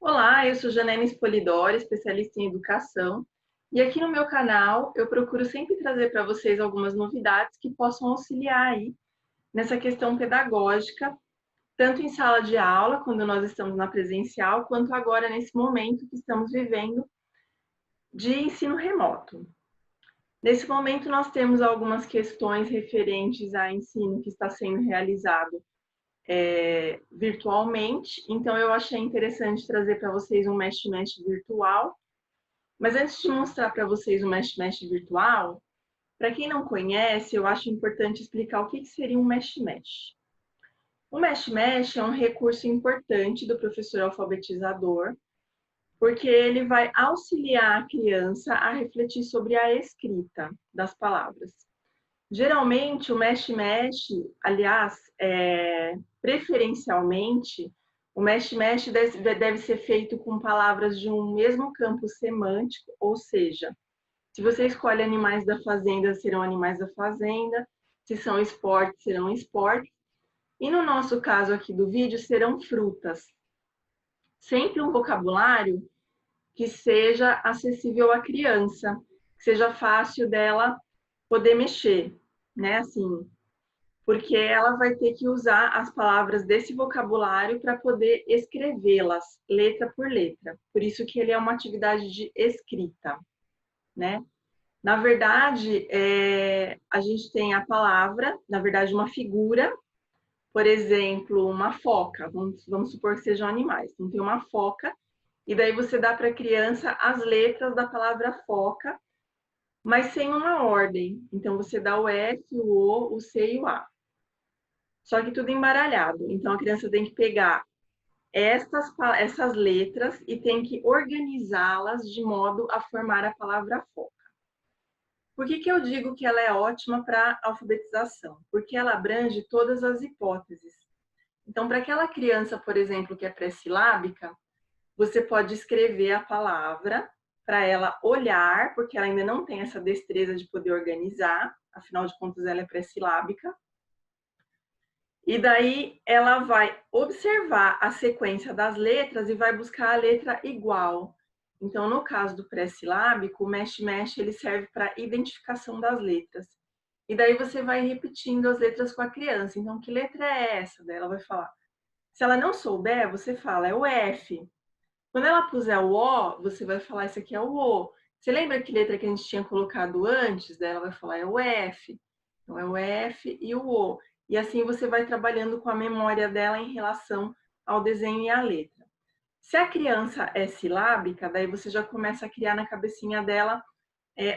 Olá, eu sou Janene Polidori, especialista em educação, e aqui no meu canal eu procuro sempre trazer para vocês algumas novidades que possam auxiliar aí nessa questão pedagógica, tanto em sala de aula, quando nós estamos na presencial, quanto agora nesse momento que estamos vivendo de ensino remoto. Nesse momento nós temos algumas questões referentes a ensino que está sendo realizado virtualmente, então eu achei interessante trazer para vocês um mesh-mesh virtual. Mas antes de mostrar para vocês o mesh-mesh virtual, para quem não conhece, eu acho importante explicar o que seria um mesh-mesh. O mesh-mesh é um recurso importante do professor alfabetizador, porque ele vai auxiliar a criança a refletir sobre a escrita das palavras. Geralmente, o mesh-mesh, aliás, preferencialmente, o mesh-mesh deve ser feito com palavras de um mesmo campo semântico, ou seja, se você escolhe animais da fazenda, serão animais da fazenda. Se são esportes, serão esportes. E no nosso caso aqui do vídeo, serão frutas. Sempre um vocabulário que seja acessível à criança, que seja fácil dela poder mexer, né? Assim, porque ela vai ter que usar as palavras desse vocabulário para poder escrevê-las, letra por letra. Por isso que ele é uma atividade de escrita, né? Na verdade, a gente tem a palavra, na verdade, uma figura, por exemplo, uma foca. Vamos supor que sejam animais. Então, tem uma foca, e daí você dá para a criança as letras da palavra foca, mas sem uma ordem. Então, você dá o F, o O, o C e o A. Só que tudo embaralhado. Então, a criança tem que pegar essas letras e tem que organizá-las de modo a formar a palavra foca. Por que eu digo que ela é ótima para alfabetização? Porque ela abrange todas as hipóteses. Então, para aquela criança, por exemplo, que é pré-silábica, você pode escrever a palavra para ela olhar, porque ela ainda não tem essa destreza de poder organizar, afinal de contas, ela é pré-silábica. E daí ela vai observar a sequência das letras e vai buscar a letra igual. Então, no caso do pré-silábico, o mesh-mesh ele serve para identificação das letras. E daí você vai repetindo as letras com a criança. Então, que letra é essa? Daí ela vai falar. Se ela não souber, você fala, é o F. Quando ela puser o O, você vai falar, isso aqui é o O. Você lembra que letra que a gente tinha colocado antes? Daí ela vai falar, é o F. Então, é o F e o O. E assim você vai trabalhando com a memória dela em relação ao desenho e à letra. Se a criança é silábica, daí você já começa a criar na cabecinha dela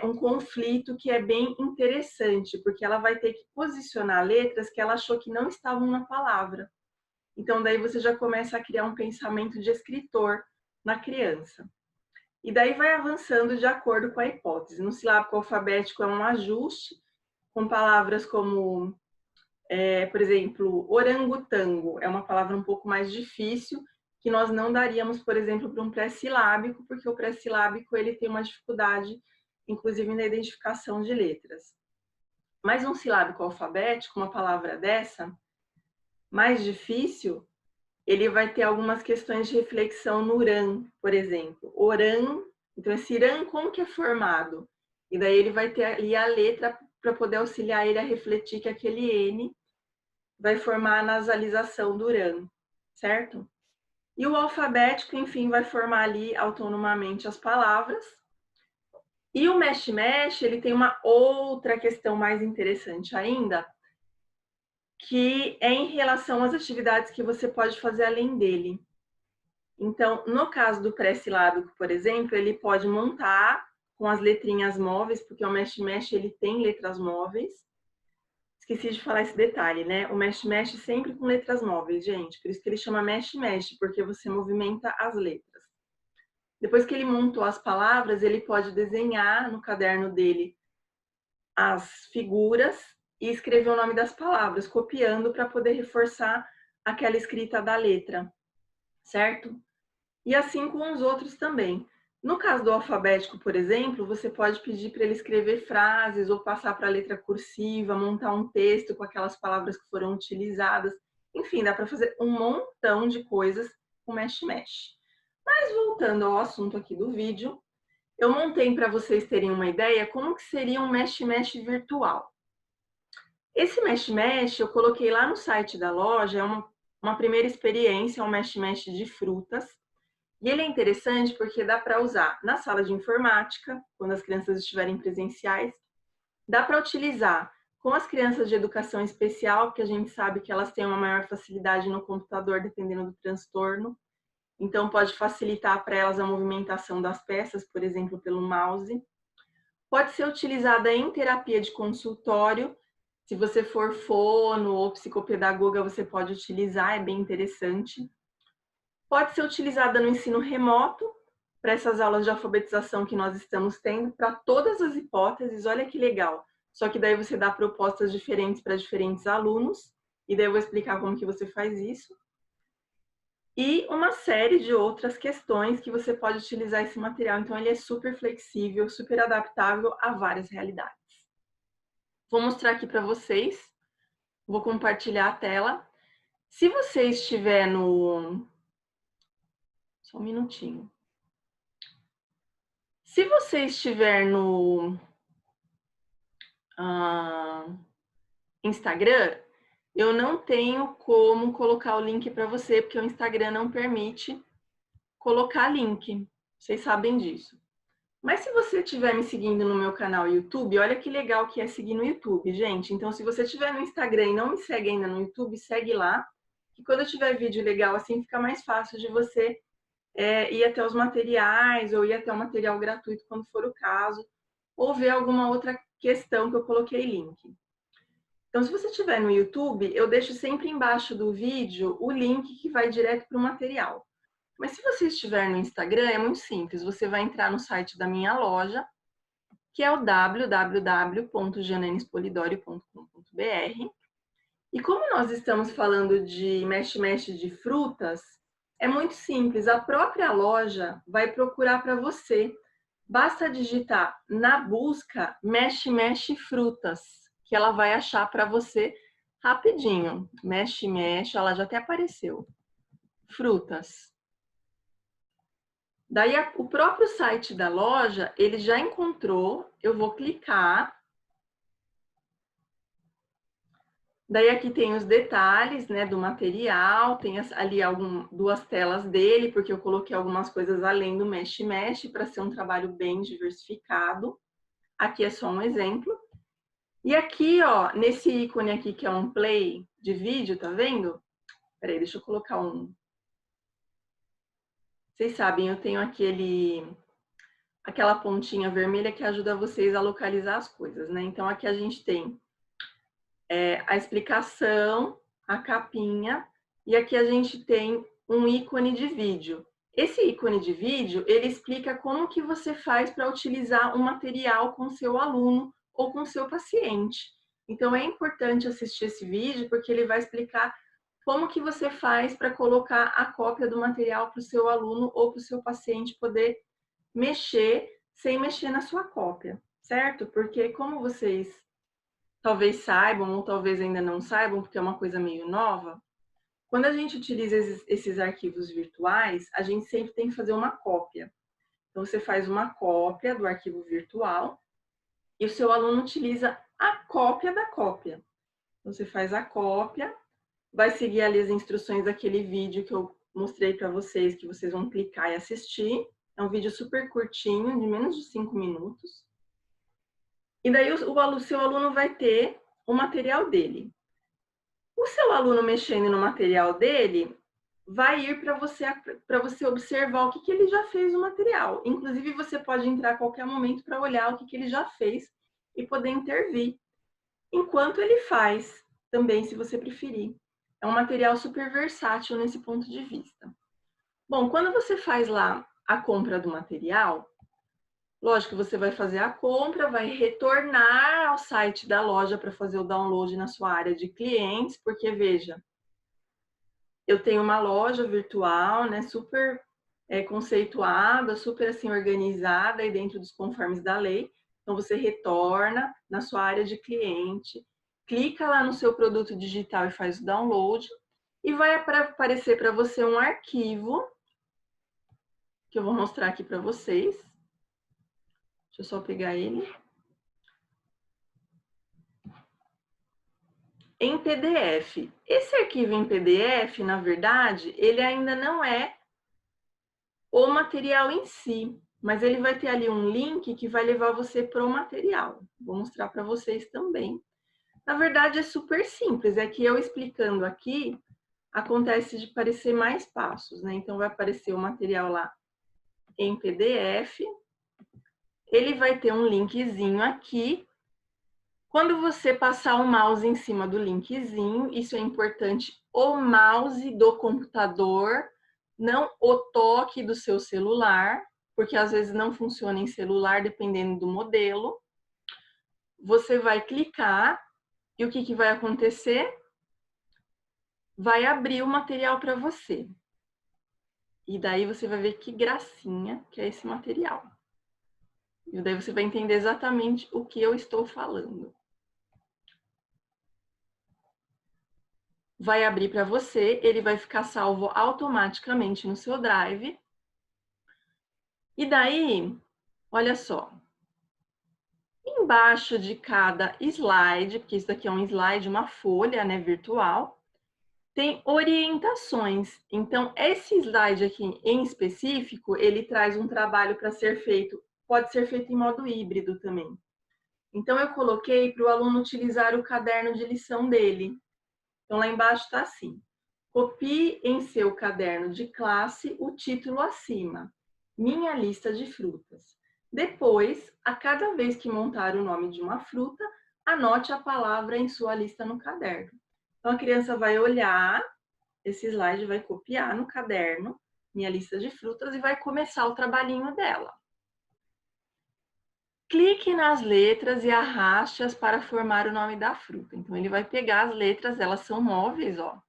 um conflito que é bem interessante, porque ela vai ter que posicionar letras que ela achou que não estavam na palavra. Então, daí você já começa a criar um pensamento de escritor na criança. E daí vai avançando de acordo com a hipótese. No silábico alfabético é um ajuste, com palavras como, por exemplo, orangotango. É uma palavra um pouco mais difícil, que nós não daríamos, por exemplo, para um pré-silábico, porque o pré-silábico ele tem uma dificuldade, inclusive na identificação de letras. Mas um silábico alfabético, uma palavra dessa, mais difícil, ele vai ter algumas questões de reflexão no RAN, por exemplo. Oran, então esse RAN como que é formado? E daí ele vai ter ali a letra para poder auxiliar ele a refletir que aquele N vai formar a nasalização do RAN, certo? E o alfabético, enfim, vai formar ali autonomamente as palavras. E o mesh-mesh, ele tem uma outra questão mais interessante ainda, que é em relação às atividades que você pode fazer além dele. Então, no caso do pré-silábico, por exemplo, ele pode montar com as letrinhas móveis, porque o mesh-mesh ele tem letras móveis. Esqueci de falar esse detalhe, né? O mesh-mesh sempre com letras móveis, gente. Por isso que ele chama mesh-mesh, porque você movimenta as letras. Depois que ele montou as palavras, ele pode desenhar no caderno dele as figuras e escrever o nome das palavras, copiando para poder reforçar aquela escrita da letra, certo? E assim com os outros também. No caso do alfabético, por exemplo, você pode pedir para ele escrever frases ou passar para a letra cursiva, montar um texto com aquelas palavras que foram utilizadas. Enfim, dá para fazer um montão de coisas com mesh-mesh. Mas voltando ao assunto aqui do vídeo, eu montei para vocês terem uma ideia como que seria um mexe-mexe virtual. Esse mexe-mexe eu coloquei lá no site da loja, é uma primeira experiência, é um mexe-mexe de frutas. E ele é interessante porque dá para usar na sala de informática, quando as crianças estiverem presenciais. Dá para utilizar com as crianças de educação especial, porque a gente sabe que elas têm uma maior facilidade no computador, dependendo do transtorno. Então, pode facilitar para elas a movimentação das peças, por exemplo, pelo mouse. Pode ser utilizada em terapia de consultório. Se você for fono ou psicopedagoga, você pode utilizar, é bem interessante. Pode ser utilizada no ensino remoto, para essas aulas de alfabetização que nós estamos tendo, para todas as hipóteses, olha que legal. Só que daí você dá propostas diferentes para diferentes alunos, e daí eu vou explicar como que você faz isso. E uma série de outras questões que você pode utilizar esse material. Então, ele é super flexível, super adaptável a várias realidades. Vou mostrar aqui para vocês. Vou compartilhar a tela. Se você estiver no... Só um minutinho. Se você estiver no Instagram, eu não tenho como colocar o link para você, porque o Instagram não permite colocar link. Vocês sabem disso. Mas se você estiver me seguindo no meu canal YouTube, olha que legal que é seguir no YouTube, gente. Então, se você estiver no Instagram e não me segue ainda no YouTube, segue lá. Que quando eu tiver vídeo legal assim, fica mais fácil de você ir até os materiais ou ir até o material gratuito quando for o caso, ou ver alguma outra questão que eu coloquei link. Então, se você estiver no YouTube, eu deixo sempre embaixo do vídeo o link que vai direto para o material. Mas se você estiver no Instagram, é muito simples. Você vai entrar no site da minha loja, que é o www.jananespolidorio.com.br. E como nós estamos falando de mexe-mexe de frutas, é muito simples. A própria loja vai procurar para você. Basta digitar na busca mexe-mexe frutas, que ela vai achar para você rapidinho. Mexe-mexe, ela já até apareceu. Frutas. Daí o próprio site da loja, ele já encontrou, eu vou clicar. Daí aqui tem os detalhes, né, do material, tem ali duas telas dele, porque eu coloquei algumas coisas além do mexe-mexe para ser um trabalho bem diversificado. Aqui é só um exemplo. E aqui, ó, nesse ícone aqui que é um play de vídeo, tá vendo? Peraí, deixa eu colocar um. Vocês sabem, eu tenho aquela pontinha vermelha que ajuda vocês a localizar as coisas, né? Então aqui a gente tem a explicação, a capinha, e aqui a gente tem um ícone de vídeo. Esse ícone de vídeo, ele explica como que você faz para utilizar um material com seu aluno ou com seu paciente. Então é importante assistir esse vídeo porque ele vai explicar como que você faz para colocar a cópia do material para o seu aluno ou para o seu paciente poder mexer sem mexer na sua cópia, certo? Porque como vocês talvez saibam ou talvez ainda não saibam, porque é uma coisa meio nova, quando a gente utiliza esses arquivos virtuais, a gente sempre tem que fazer uma cópia. Então, você faz uma cópia do arquivo virtual e o seu aluno utiliza a cópia da cópia. Você faz a cópia, vai seguir ali as instruções daquele vídeo que eu mostrei para vocês, que vocês vão clicar e assistir. É um vídeo super curtinho, de menos de 5 minutos. E daí o seu aluno vai ter o material dele. O seu aluno mexendo no material dele vai ir para você observar o que ele já fez no material. Inclusive, você pode entrar a qualquer momento para olhar o que ele já fez e poder intervir enquanto ele faz, também, se você preferir. É um material super versátil nesse ponto de vista. Bom, quando você faz lá a compra do material, lógico, você vai fazer a compra, vai retornar ao site da loja para fazer o download na sua área de clientes, porque veja, eu tenho uma loja virtual, né, super conceituada, super assim organizada e dentro dos conformes da lei. Então você retorna na sua área de cliente, clica lá no seu produto digital e faz o download e vai aparecer para você um arquivo que eu vou mostrar aqui para vocês. Deixa eu só pegar ele. Em PDF. Esse arquivo em PDF, na verdade, ele ainda não é o material em si, mas ele vai ter ali um link que vai levar você para o material. Vou mostrar para vocês também. Na verdade, é super simples, é que eu explicando aqui, acontece de aparecer mais passos, né? Então, vai aparecer o material lá em PDF, ele vai ter um linkzinho aqui. Quando você passar o mouse em cima do linkzinho, isso é importante, o mouse do computador, não o toque do seu celular, porque às vezes não funciona em celular, dependendo do modelo. Você vai clicar e o que vai acontecer? Vai abrir o material para você. E daí você vai ver que gracinha que é esse material. E daí você vai entender exatamente o que eu estou falando. Vai abrir para você, ele vai ficar salvo automaticamente no seu Drive. E daí, olha só. Embaixo de cada slide, porque isso daqui é um slide, uma folha, né, virtual, tem orientações. Então, esse slide aqui em específico, ele traz um trabalho para ser feito, pode ser feito em modo híbrido também. Então, eu coloquei para o aluno utilizar o caderno de lição dele. Então, lá embaixo está assim. Copie em seu caderno de classe o título acima, Minha Lista de Frutas. Depois, a cada vez que montar o nome de uma fruta, anote a palavra em sua lista no caderno. Então, a criança vai olhar esse slide, vai copiar no caderno, Minha Lista de Frutas, e vai começar o trabalhinho dela. Clique nas letras e arraste-as para formar o nome da fruta. Então, ele vai pegar as letras, elas são móveis, ó.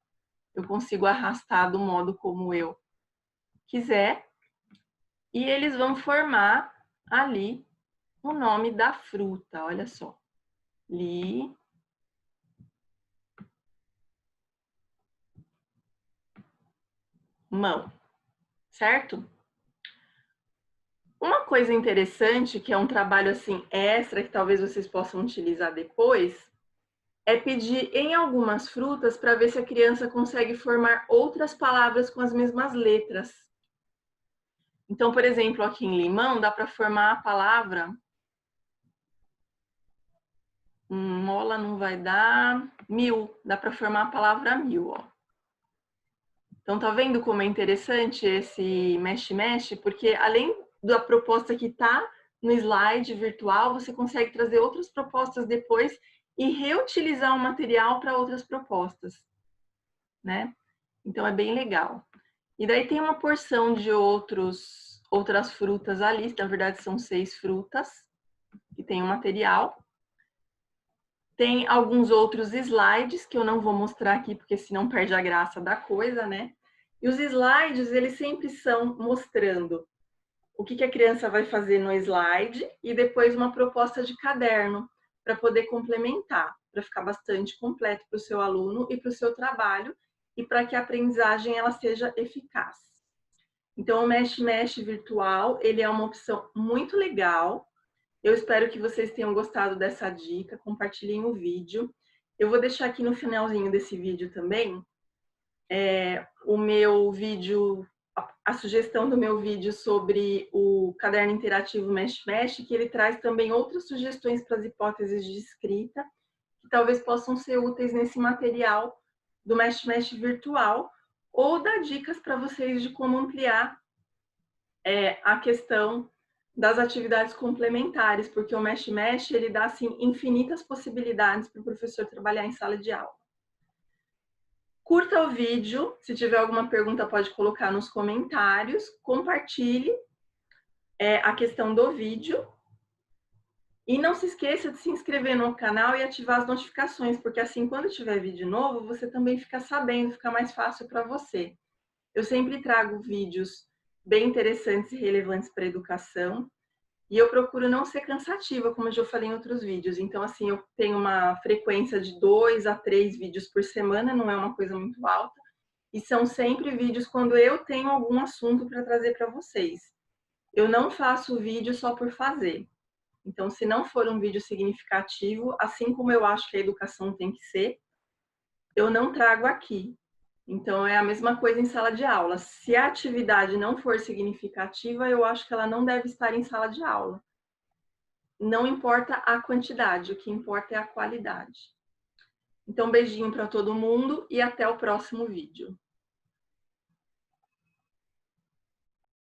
Eu consigo arrastar do modo como eu quiser. E eles vão formar ali o nome da fruta, olha só. Limão. Certo? Uma coisa interessante, que é um trabalho assim extra, que talvez vocês possam utilizar depois, é pedir em algumas frutas para ver se a criança consegue formar outras palavras com as mesmas letras. Então, por exemplo, aqui em limão, dá para formar a palavra... mola não vai dar... mil. Dá para formar a palavra mil, ó. Então, tá vendo como é interessante esse mexe-mexe? Porque além da proposta que tá no slide virtual, você consegue trazer outras propostas depois e reutilizar o material para outras propostas, né? Então, é bem legal. E daí tem uma porção de outras frutas ali, na verdade são 6 frutas que tem o material. Tem alguns outros slides que eu não vou mostrar aqui, porque senão perde a graça da coisa, né? E os slides, eles sempre são mostrando o que a criança vai fazer no slide e depois uma proposta de caderno para poder complementar, para ficar bastante completo para o seu aluno e para o seu trabalho e para que a aprendizagem ela seja eficaz. Então, o Mexe-Mexe virtual, ele é uma opção muito legal. Eu espero que vocês tenham gostado dessa dica, compartilhem o vídeo. Eu vou deixar aqui no finalzinho desse vídeo também o meu vídeo, a sugestão do meu vídeo sobre o caderno interativo Mexe-Mexe, que ele traz também outras sugestões para as hipóteses de escrita, que talvez possam ser úteis nesse material do Mexe-Mexe virtual, ou dá dicas para vocês de como ampliar a questão das atividades complementares, porque o Mexe-Mexe, ele dá, assim, infinitas possibilidades para o professor trabalhar em sala de aula. Curta o vídeo, se tiver alguma pergunta pode colocar nos comentários, compartilhe a questão do vídeo e não se esqueça de se inscrever no canal e ativar as notificações, porque assim, quando tiver vídeo novo, você também fica sabendo, fica mais fácil para você. Eu sempre trago vídeos bem interessantes e relevantes para a educação. E eu procuro não ser cansativa, como eu já falei em outros vídeos. Então, assim, eu tenho uma frequência de 2 a 3 vídeos por semana, não é uma coisa muito alta. E são sempre vídeos quando eu tenho algum assunto para trazer para vocês. Eu não faço vídeo só por fazer. Então, se não for um vídeo significativo, assim como eu acho que a educação tem que ser, eu não trago aqui. Então, é a mesma coisa em sala de aula. Se a atividade não for significativa, eu acho que ela não deve estar em sala de aula. Não importa a quantidade, o que importa é a qualidade. Então, beijinho para todo mundo e até o próximo vídeo.